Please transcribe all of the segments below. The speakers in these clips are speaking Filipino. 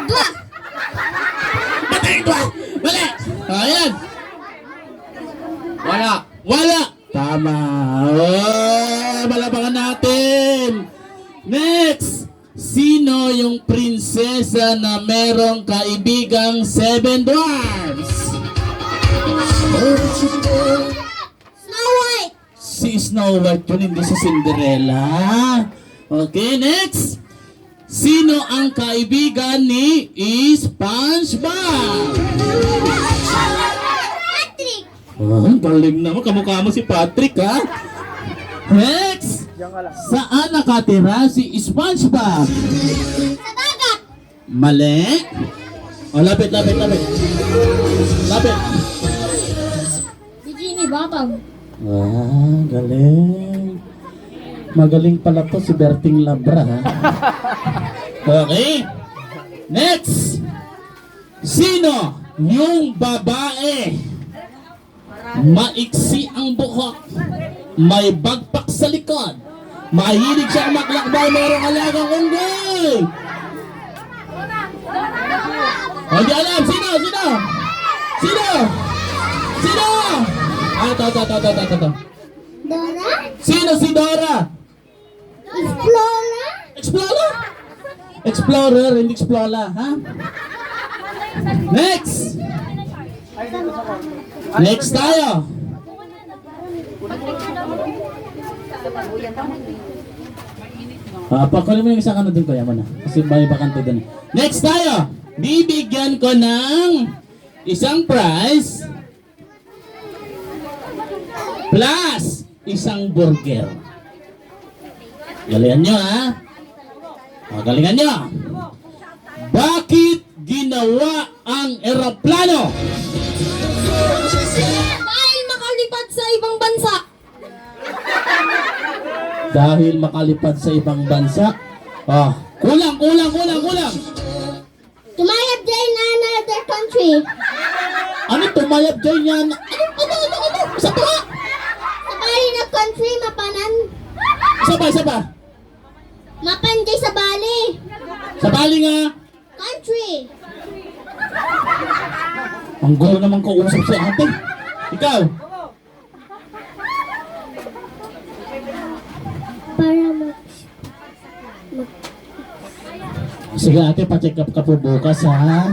Dua. Patay ito! Mali! Ayan! Wala! Wala! Tama! Oh, malabangan natin! Next! Sino yung prinsesa na merong kaibigang 7 dwarfs? Snow White. Si Snow White yun, hindi si Cinderella. Okay, next! Sino ang kaibigan ni SpongeBob? Patrick. Oh, galing naman. Kamukha mo si Patrick, ha? Next! Saan nakatira si SpongeBob? Sa dagat. Mali. Oh, lapit. Lapit. Bikini Bottom. Ah, galing. Magaling pala to si Berting Labra, ha? Okay. Next! Sino yung babae? Maiksi ang buhok. May bagpak sa likod. Mahilig siya maglakbay, merong alagang unggoy. Hindi alam. Sino? Ah, ito. Dora. Sino si Dora? Explorer. Explorer, hindi Explorer, ha? Next! Next tayo! Pakunin mo yung isang ano dun, kuya mo na. Kasi may bakante dun. Next tayo! Bibigyan ko ng isang prize plus isang burger. Galingan nyo, ha? Galingan nyo. Bakit ginawa ang eroplano? Dahil makalipad sa ibang bansa. Dahil makalipad sa ibang bansa. Kulang. Tumayab dyan na another country. Ano tumayab dyan yan? Ano? Isa pa? Sa bali na country, mapanan. Isa pa. Mapan dyan sa bali. Sa bali nga. Country. Ang gulo naman kausap si ate. Ikaw. Para Sige ate, pa-check up ka po bukas, ha?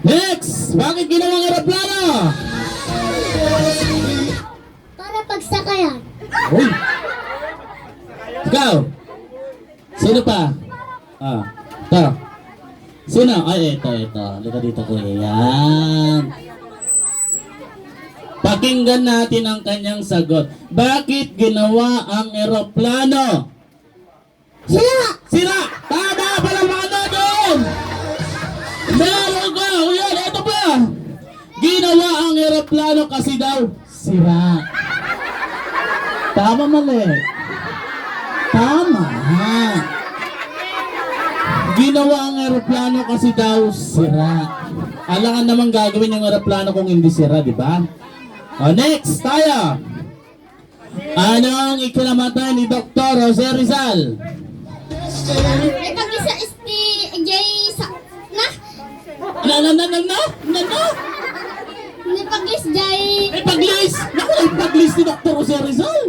Next! Bakit ginawang eroplano? para pagsakayan. Uy! Ikaw! Sino pa? Ito. Sino? Ay, ito. Lika dito ko. Yan. Pakinggan natin ang kanyang sagot. Bakit ginawa ang eroplano? Sira! Tama! Palamakan natin! Meron ka! O yan, ito pa! Ginawa ang eroplano kasi daw sira. Tama, mali. Tama. Ginawa ang eroplano kasi daw sira. Alangan naman gagawin yung eroplano kung hindi sira, di ba? Next, tayo. Ano ang ikinamatay ni Dr. Jose Rizal? May pag-isa Jay sa... Na? May pag-is Jay... May pag-list! Naku, may pag-list ni Dr. Jose Rizal!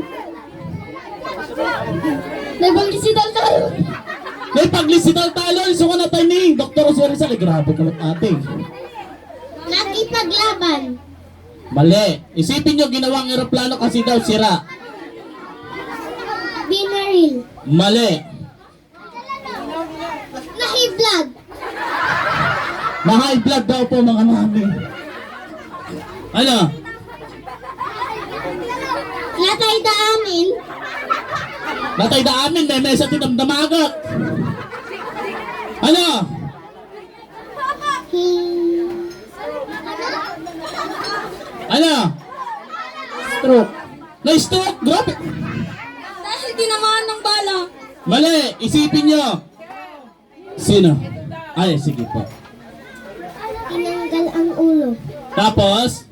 May pag-is si Daltalo. May pag-list si Taltalo! Iso ka na tayo ni Dr. Jose Rizal. Grabe ka ate. Nakipaglaban. Mali. Isipin nyo, ginawang eroplano kasi daw sira. Binaril. Mali. Nahiblag. Na-high blood daw po mga mami. Ano? Latay da amin. Natay da amin, may mesa tinamdamagot. Ano? Ano? Stroke. Na-stroke? Grabe. Dahil tinamaan ng bala. Mali. Isipin nyo. Sino? Ay, sige po. Tinanggal ang ulo. Tapos?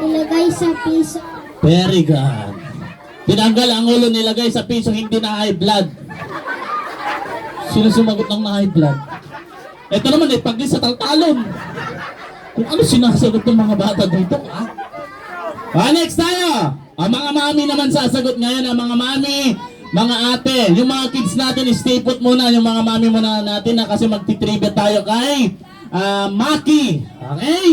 Ilagay sa piso. Very good. Tinanggal ang ulo, nilagay sa piso, hindi na high blood. Sino sumagot ng na high blood? Ito naman eh, pag sa taltalon. Kung ano sinasagot ng mga bata dito, ha? Next tayo. Ang mga mami naman sasagot ngayon, ang mga mami, mga ate, yung mga kids natin, stay put muna, yung mga mami muna natin na kasi magtitrivia tayo kay Maki. Okay?